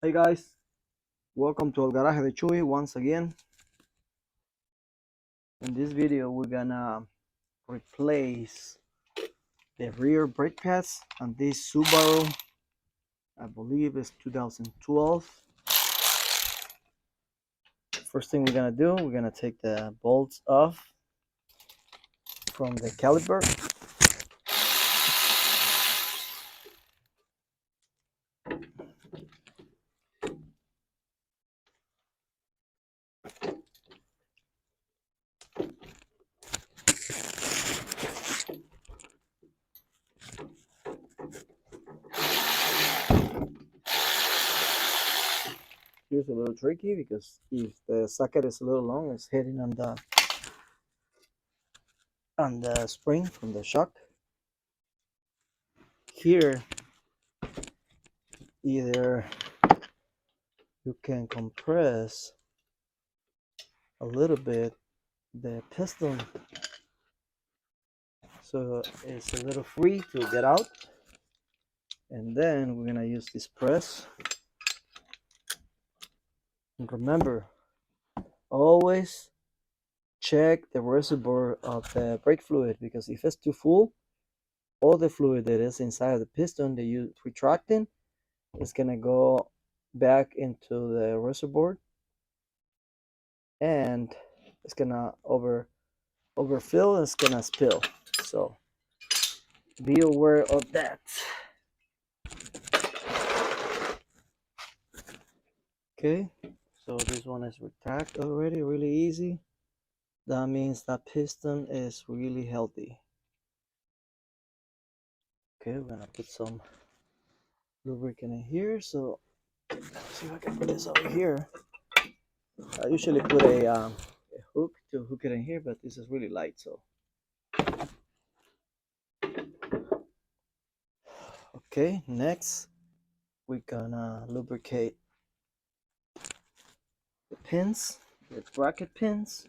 Hey guys, welcome to El Garaje de Chuy once again. In this video, we're gonna replace the rear brake pads on this Subaru. I believe it's 2012. First thing we're gonna do, we're gonna take the bolts off from the caliper. Here's a little tricky because if the socket is a little long, it's hitting on the spring from the shock. Here, either you can compress a little bit the piston so it's a little free to get out, and then we're gonna use this press. And remember, always check the reservoir of the brake fluid, because if it's too full, all the fluid that is inside of the piston that you retracting is gonna go back into the reservoir and it's gonna overfill and it's gonna spill. So be aware of that. Okay, so this one is retract already, really easy. That means that piston is really healthy. Okay, we're gonna put some lubricant in here. So let's see if I can put this over here. I usually put a hook to hook it in here, but this is really light. So okay, next we're gonna lubricate the pins, the bracket pins.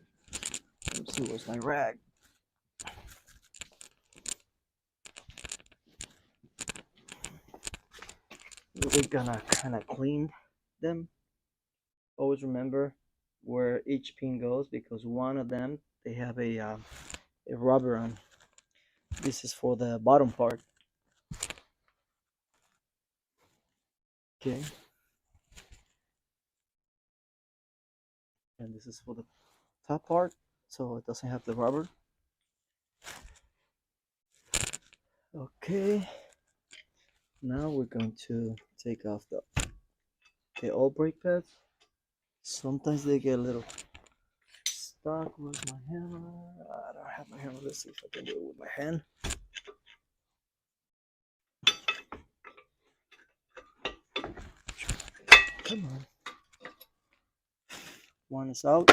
Let's see, where's my rag? We're gonna kind of clean them. Always remember where each pin goes, because one of them they have a rubber on. This is for the bottom part. Okay, and this is for the top part, so it doesn't have the rubber. Okay, now we're going to take off the old brake pads. Sometimes they get a little stuck. With my hammer? I don't have my hammer. Let's see if I can do it with my hand. Come on. One is out.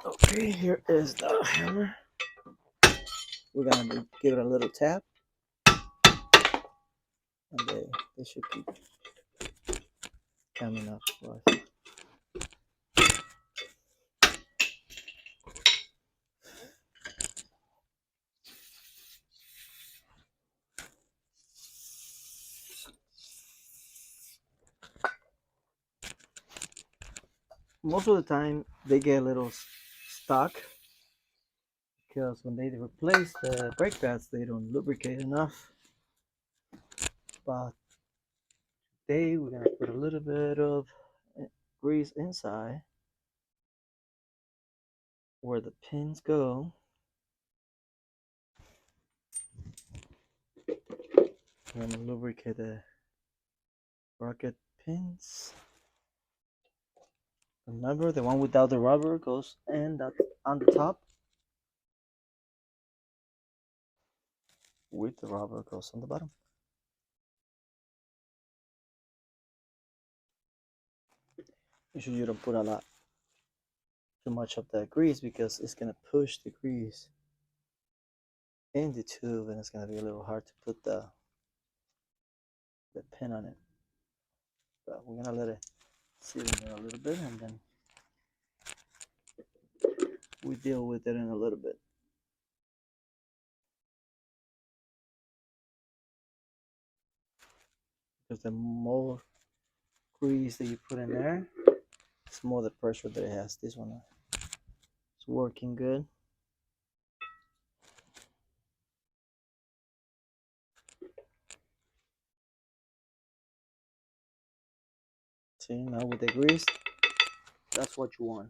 Okay, here is the hammer. We're gonna give it a little tap, and they should keep coming up for us. Most of the time they get a little stuck because when they replace the brake pads they don't lubricate enough. But today we're gonna put a little bit of grease inside where the pins go. We're gonna lubricate the bracket pins. Remember, the one without the rubber goes in that on the top. With the rubber goes on the bottom. Make sure you don't put a lot too much of the grease, because it's gonna push the grease in the tube and it's gonna be a little hard to put the pin on it. But we're gonna let it sit in there a little bit, and then we deal with it in a little bit. Because the more grease that you put in there, it's more the pressure that it has. This one is working good. See, now with the grease, that's what you want.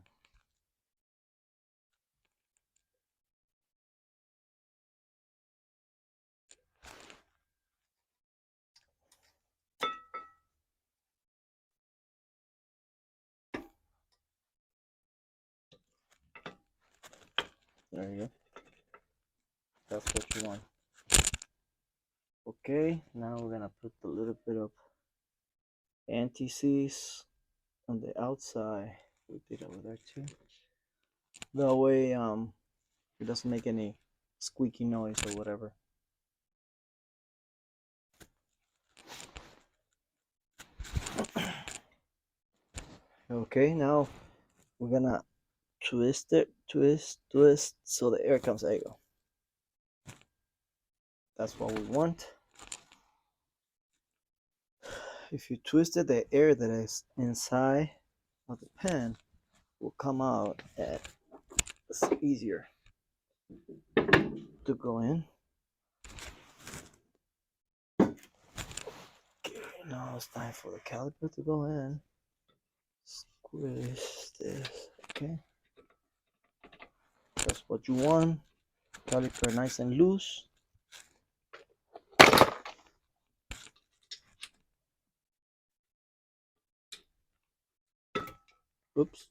There you go. That's what you want. Okay, now we're gonna put a little bit of anti-seize on the outside. We did over there too. That way, it doesn't make any squeaky noise or whatever. Okay, now we're gonna twist it, twist, so the air comes. There you go. That's what we want. If you twist it, the air that is inside of the pan will come out, and it's easier to go in. Okay, now it's time for the caliper to go in. Squish this, okay? That's what you want. Caliper nice and loose. Oops.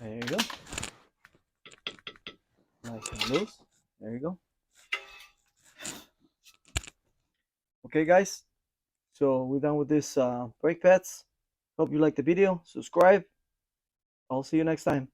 There you go. Nice and loose. There you go. Okay, guys. So we're done with this brake pads. Hope you liked the video. Subscribe. I'll see you next time.